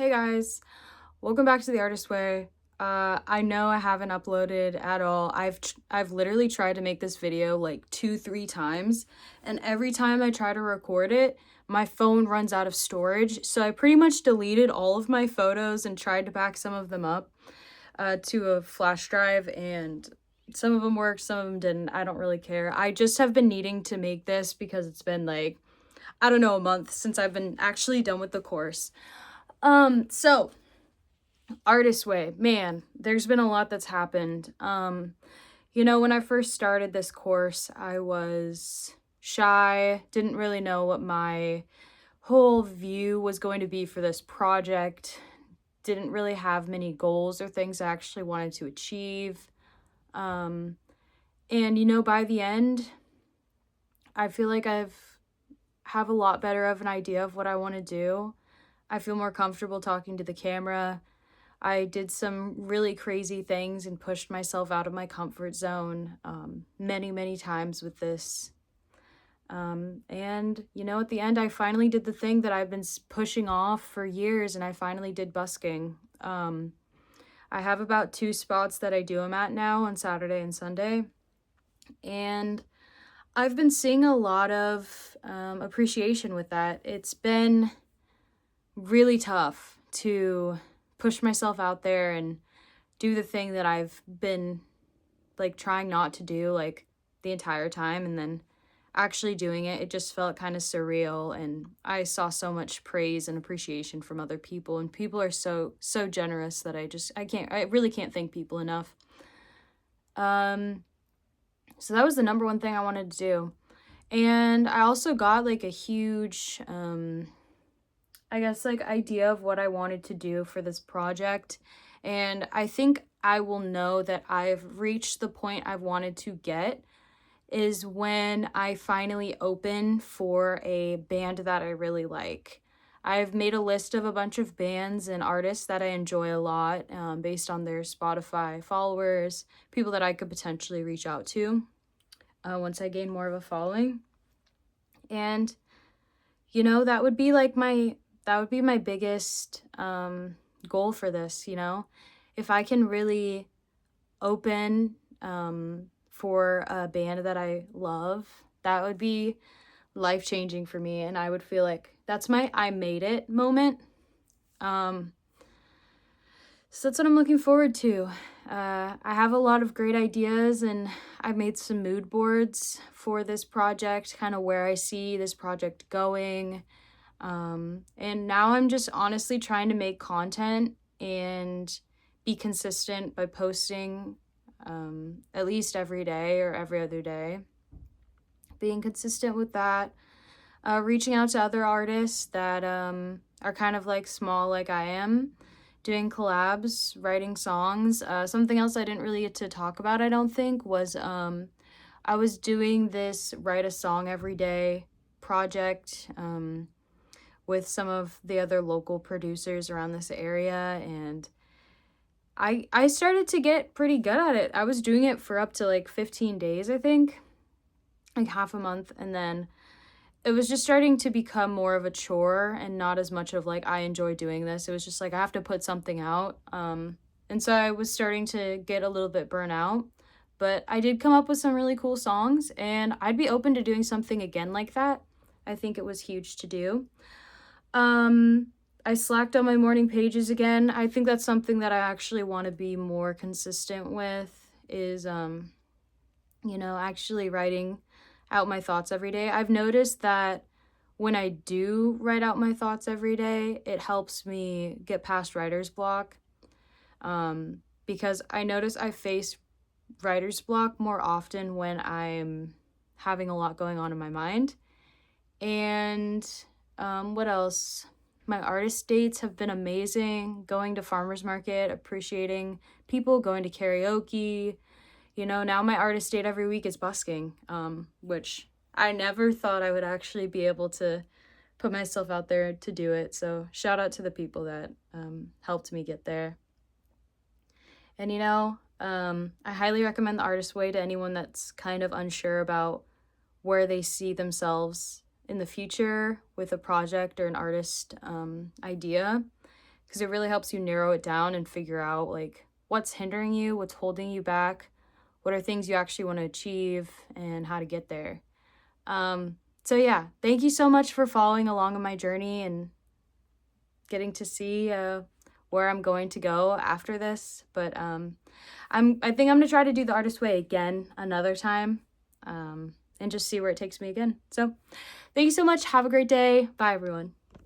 Hey guys, welcome back to The Artist Way. I know I haven't uploaded at all. I've literally tried to make this video like 2-3 times, and every time I try to record it, my phone runs out of storage. So I pretty much deleted all of my photos and tried to back some of them up to a flash drive, and some of them worked, some of them didn't. I don't really care. I just have been needing to make this because it's been like, I don't know, a month since I've been actually done with the course. So Artist Way, man, there's been a lot that's happened. When I first started this course, I was shy, didn't really know what my whole view was going to be for this project, didn't really have many goals or things I actually wanted to achieve. And by the end, I feel like have a lot better of an idea of what I want to do. I feel more comfortable talking to the camera. I did some really crazy things and pushed myself out of my comfort zone many, many times with this. At the end, I finally did the thing that I've been pushing off for years, and I finally did busking. I have about 2 spots that I do them at now on Saturday and Sunday. And I've been seeing a lot of appreciation with that. It's been really tough to push myself out there and do the thing that I've been like trying not to do like the entire time, and then actually doing it. It just felt kind of surreal, and I saw so much praise and appreciation from other people, and people are so generous that I really can't thank people enough. So that was the number one thing I wanted to do. And I also got like a huge idea of what I wanted to do for this project. And I think I will know that I've reached the point I've wanted to get is when I finally open for a band that I really like. I've made a list of a bunch of bands and artists that I enjoy a lot based on their Spotify followers, people that I could potentially reach out to once I gain more of a following. And, that would be my biggest goal for this, if I can really open for a band that I love, that would be life-changing for me, and I would feel like that's my I made it moment. So that's what I'm looking forward to. I have a lot of great ideas, and I made some mood boards for this project, kind of where I see this project going. And now I'm just honestly trying to make content and be consistent by posting at least every day or every other day. Being consistent with that. Reaching out to other artists that are kind of like small like I am. Doing collabs, writing songs. Something else I didn't really get to talk about, I don't think, was I was doing this write a song every day project with some of the other local producers around this area, and I started to get pretty good at it. I was doing it for up to like 15 days, I think, like half a month, and then it was just starting to become more of a chore and not as much of like I enjoy doing this. It was just like I have to put something out. And so I was starting to get a little bit burnt out. But I did come up with some really cool songs, and I'd be open to doing something again like that. I think it was huge to do. I slacked on my morning pages again. I think that's something that I actually want to be more consistent with is actually writing out my thoughts every day. I've noticed that when I do write out my thoughts every day, it helps me get past writer's block. Because I notice I face writer's block more often when I'm having a lot going on in my mind. And what else? My artist dates have been amazing. Going to farmer's market, appreciating people, going to karaoke. Now my artist date every week is busking, which I never thought I would actually be able to put myself out there to do it. So shout out to the people that helped me get there. And I highly recommend The Artist Way to anyone that's kind of unsure about where they see themselves in the future with a project or an artist idea, because it really helps you narrow it down and figure out like what's hindering you, what's holding you back, what are things you actually want to achieve, and how to get there. So yeah, thank you so much for following along on my journey and getting to see where I'm going to go after this. But I think I'm gonna try to do the artist way again another time, and just see where it takes me again. So thank you so much. Have a great day. Bye, everyone.